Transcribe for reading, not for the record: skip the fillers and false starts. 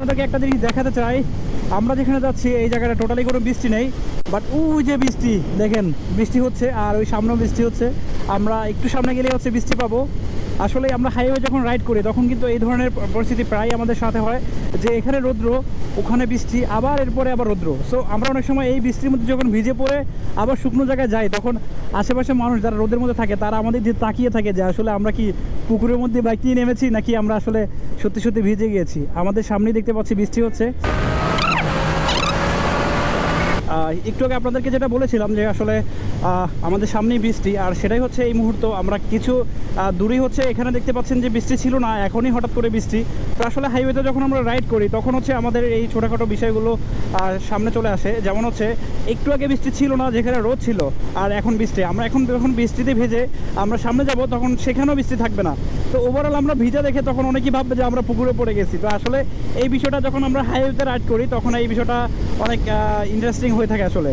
আপনাদেরকে একটা জিনিস দেখাতে চাই, আমরা যেখানে যাচ্ছি এই জায়গাটা টোটালি কোনো বৃষ্টি নেই, বাট ওই যে বৃষ্টি দেখেন, বৃষ্টি হচ্ছে আর ওই সামনেও বৃষ্টি হচ্ছে। আমরা একটু সামনে গেলে হচ্ছে বৃষ্টি পাবো। আসলে আমরা হাইওয়ে যখন রাইড করি তখন কিন্তু এই ধরনের পরিস্থিতি প্রায় আমাদের সাথে হয়, যে এখানে রৌদ্র, ওখানে বৃষ্টি, আবার এরপরে আবার রৌদ্র। সো আমরা অনেক সময় এই বৃষ্টির মধ্যে যখন ভিজে পড়ে আবার শুকনো জায়গায় যাই, তখন আশেপাশে মানুষ যারা রোদের মধ্যে থাকে তারা আমাদের যে তাকিয়ে থাকে যে আসলে আমরা কি পুকুরের মধ্যে বাইক নিয়ে নেমেছি নাকি আমরা আসলে সত্যি সত্যি ভিজে গিয়েছি। আমাদের সামনেই দেখতে পাচ্ছি বৃষ্টি হচ্ছে। একটু আগে আপনাদেরকে যেটা বলেছিলাম যে আসলে আমাদের সামনেই বৃষ্টি, আর সেটাই হচ্ছে এই মুহূর্ত আমরা কিছু দূরেই হচ্ছে এখানে দেখতে পাচ্ছেন যে বৃষ্টি ছিল না, এখনই হঠাৎ করে বৃষ্টি। তো আসলে হাইওয়েতে যখন আমরা রাইড করি তখন হচ্ছে আমাদের এই ছোটোখাটো বিষয়গুলো সামনে চলে আসে। যেমন হচ্ছে একটু আগে বৃষ্টি ছিল না, যেখানে রোদ ছিল, আর এখন বৃষ্টি। আমরা এখন যখন বৃষ্টিতে ভেজে আমরা সামনে যাব তখন সেখানেও বৃষ্টি থাকবে না। তো ওভারঅল আমরা ভিজা দেখে তখন অনেকেই ভাববে যে আমরা পুকুরে পড়ে গেছি। তো আসলে এই বিষয়টা যখন আমরা হাইওয়েতে রাইড করি তখন এই বিষয়টা অনেক ইন্টারেস্টিং হয়ে থাকে আসলে।